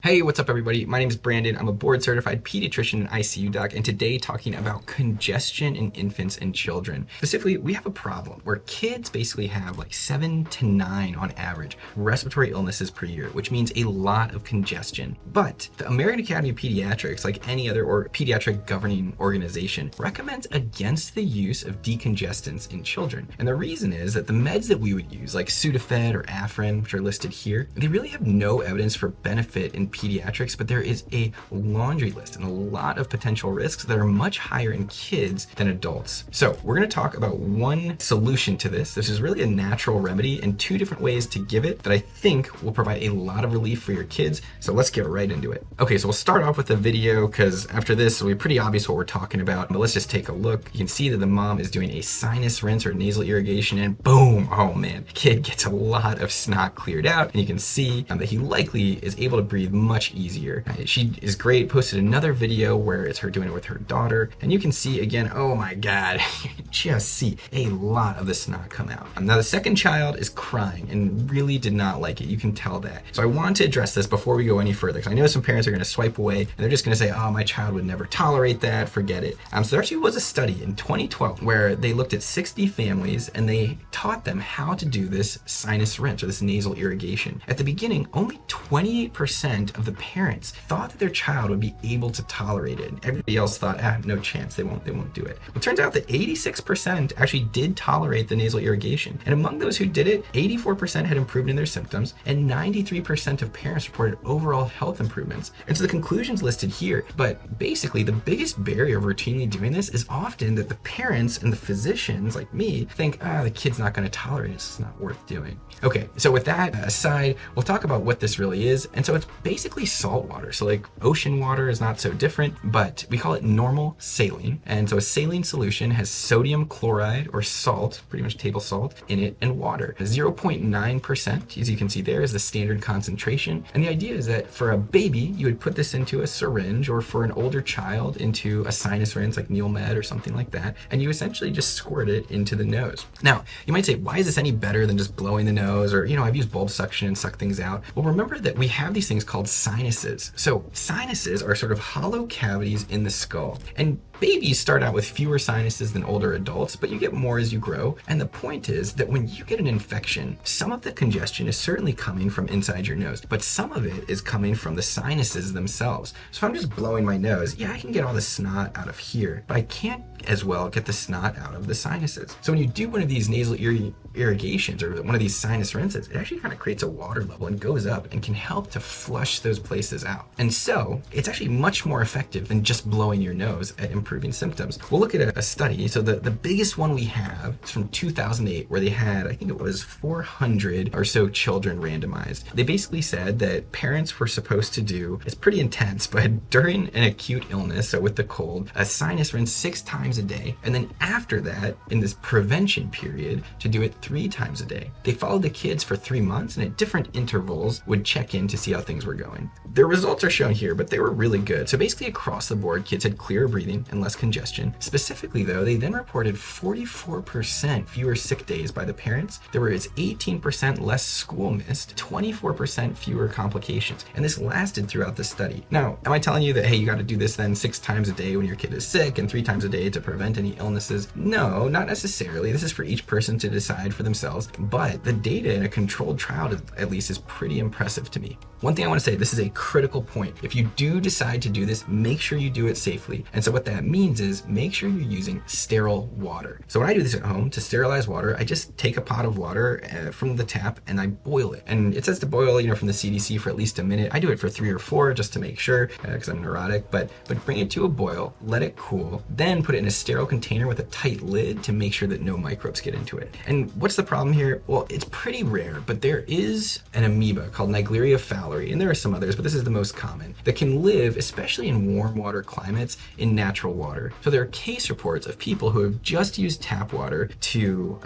Hey, what's up everybody? My name is Brandon. I'm a board certified pediatrician and ICU doc, and today talking about congestion in infants and children. Specifically, we have a problem where kids basically have like 7 to 9 on average respiratory illnesses per year, which means a lot of congestion. But the American Academy of Pediatrics, like any other pediatric governing organization, recommends against the use of decongestants in children. And the reason is that the meds that we would use, like Sudafed or Afrin, which are listed here, they really have no evidence for benefit in pediatrics, but there is a laundry list and a lot of potential risks that are much higher in kids than adults. So we're going to talk about one solution to this. This is really a natural remedy and 2 different ways to give it that I think will provide a lot of relief for your kids. So let's get right into it. Okay, so we'll start off with the video because after this it'll be pretty obvious what we're talking about, but let's just take a look. You can see that the mom is doing a sinus rinse or nasal irrigation, and boom, oh man, kid gets a lot of snot cleared out, and you can see that he likely is able to breathe much easier. She is great. Posted another video where it's her doing it with her daughter, and you can see again, oh my god, you can just see a lot of the snot come out. Now the second child is crying and really did not like it. You can tell that. So I want to address this before we go any further, because I know some parents are going to swipe away and they're just going to say, oh, my child would never tolerate that, forget it. So there actually was a study in 2012 where they looked at 60 families and they taught them how to do this sinus rinse or this nasal irrigation. At the beginning, only 28% of the parents thought that their child would be able to tolerate it. Everybody else thought, no chance, they won't do it. Well, it turns out that 86% actually did tolerate the nasal irrigation. And among those who did it, 84% had improved in their symptoms, and 93% of parents reported overall health improvements. And so the conclusions listed here, but basically the biggest barrier of routinely doing this is often that the parents and the physicians like me think, the kid's not going to tolerate it, it's not worth doing. Okay, so with that aside, we'll talk about what this really is. And so it's basically salt water. So like ocean water is not so different, but we call it normal saline. And so a saline solution has sodium chloride or salt, pretty much table salt, in it, and water. 0.9%, as you can see there, is the standard concentration. And the idea is that for a baby, you would put this into a syringe, or for an older child into a sinus rinse like Neomed or something like that, and you essentially just squirt it into the nose. Now, you might say, why is this any better than just blowing the nose? Or, I've used bulb suction and suck things out. Well, remember that we have these things called sinuses. So sinuses are sort of hollow cavities in the skull. And babies start out with fewer sinuses than older adults, but you get more as you grow. And the point is that when you get an infection, some of the congestion is certainly coming from inside your nose, but some of it is coming from the sinuses themselves. So if I'm just blowing my nose, yeah, I can get all the snot out of here, but I can't as well get the snot out of the sinuses. So when you do one of these nasal irrigations or one of these sinus rinses, it actually kind of creates a water level and goes up and can help to flush those places out. And so it's actually much more effective than just blowing your nose at improving symptoms. We'll look at a study. So the biggest one we have is from 2008, where they had, I think it was 400 or so children randomized. They basically said that parents were supposed to do, it's pretty intense, but during an acute illness, so with the cold, a sinus rinse 6 times a day. And then after that, in this prevention period, to do it 3 times a day. They followed the kids for 3 months and at different intervals would check in to see how things were going. Their results are shown here, but they were really good. So basically across the board, kids had clearer breathing and less congestion. Specifically though, they then reported 44% fewer sick days by the parents. There was 18% less school missed, 24% fewer complications. And this lasted throughout the study. Now, am I telling you that, hey, you got to do this then 6 times a day when your kid is sick and 3 times a day to prevent any illnesses? No, not necessarily. This is for each person to decide for themselves, but the data in a controlled trial at least is pretty impressive to me. One thing I want to say, this is a critical point. If you do decide to do this, make sure you do it safely. And so what that means is make sure you're using sterile water. So when I do this at home, to sterilize water, I just take a pot of water from the tap and I boil it. And it says to boil, from the CDC for at least a minute. I do it for 3 or 4 just to make sure, because I'm neurotic, but bring it to a boil, let it cool, then put it in a sterile container with a tight lid to make sure that no microbes get into it. And what's the problem here? Well, it's pretty rare, but there is an amoeba called Naegleria fowleri, and there are some others, but this is the most common, that can live, especially in warm water climates, in natural water. So there are case reports of people who have just used tap water to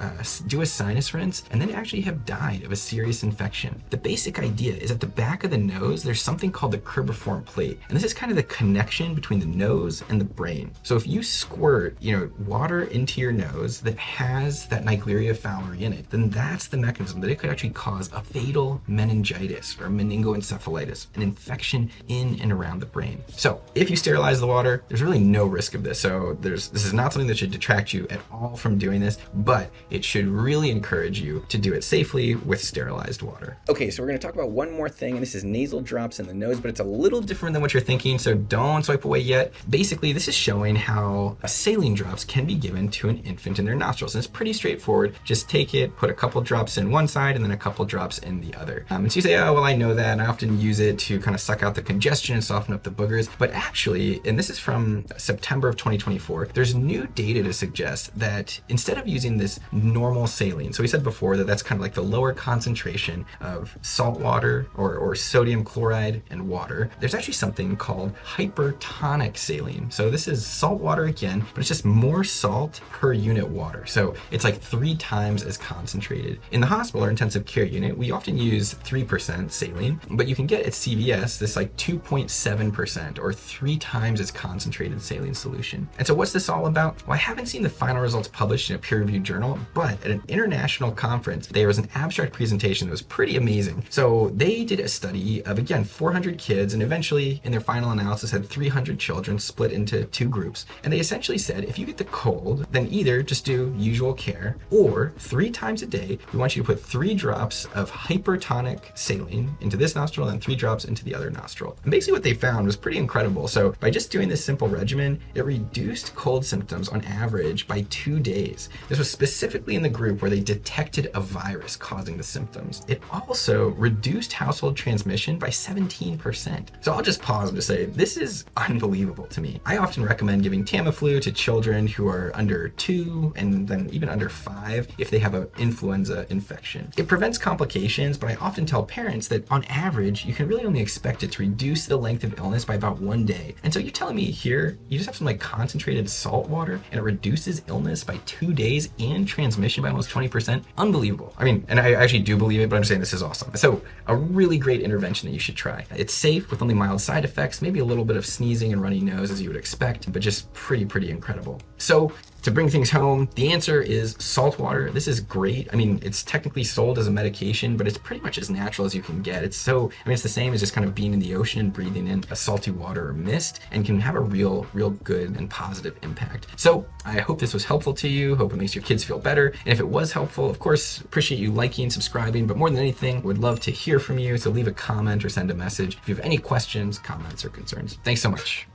do a sinus rinse and then actually have died of a serious infection. The basic idea is at the back of the nose, there's something called the cribriform plate, and this is kind of the connection between the nose and the brain. So if you squirt, water into your nose that has that Naegleria fowleri calorie in it, then that's the mechanism that it could actually cause a fatal meningitis or meningoencephalitis, an infection in and around the brain. So if you sterilize the water, there's really no risk of this. So this is not something that should detract you at all from doing this, but it should really encourage you to do it safely with sterilized water. Okay, so we're going to talk about one more thing, and this is nasal drops in the nose, but it's a little different than what you're thinking, so don't swipe away yet. Basically, this is showing how saline drops can be given to an infant in their nostrils, and it's pretty straightforward. Just take it, put a couple drops in one side, and then a couple drops in the other. And so you say, oh, well, I know that, and I often use it to kind of suck out the congestion and soften up the boogers, but actually, and this is from September of 2024, there's new data to suggest that instead of using this normal saline, so we said before that that's kind of like the lower concentration of salt water or sodium chloride and water, there's actually something called hypertonic saline. So this is salt water again, but it's just more salt per unit water. So it's like 3 times as concentrated. In the hospital or intensive care unit, we often use 3% saline, but you can get at CVS this like 2.7% or 3 times as concentrated saline solution. And so what's this all about? Well, I haven't seen the final results published in a peer-reviewed journal, but at an international conference, there was an abstract presentation that was pretty amazing. So they did a study of, again, 400 kids, and eventually in their final analysis had 300 children split into 2 groups. And they essentially said, if you get the cold, then either just do usual care, or 3 times a day, we want you to put 3 drops of hypertonic saline into this nostril and 3 drops into the other nostril. And basically what they found was pretty incredible. So by just doing this simple regimen, it reduced cold symptoms on average by 2 days. This was specifically in the group where they detected a virus causing the symptoms. It also reduced household transmission by 17%. So I'll just pause and just say, this is unbelievable to me. I often recommend giving Tamiflu to children who are under 2 and then even under 5 if they have an influenza infection. It prevents complications, but I often tell parents that on average, you can really only expect it to reduce the length of illness by about 1 day. And so you're telling me here, you just have some like concentrated salt water and it reduces illness by 2 days and transmission by almost 20%? Unbelievable. I mean, and I actually do believe it, but I'm saying this is awesome. So a really great intervention that you should try. It's safe with only mild side effects, maybe a little bit of sneezing and runny nose as you would expect, but just pretty incredible. So to bring things home, the answer is salt water. This is great. I mean, it's technically sold as a medication, but it's pretty much as natural as you can get. It's the same as just kind of being in the ocean and breathing in a salty water or mist, and can have a real good and positive impact. So I hope this was helpful to you. Hope it makes your kids feel better. And if it was helpful, of course, appreciate you liking, subscribing, but more than anything, would love to hear from you. So leave a comment or send a message if you have any questions, comments, or concerns. Thanks so much.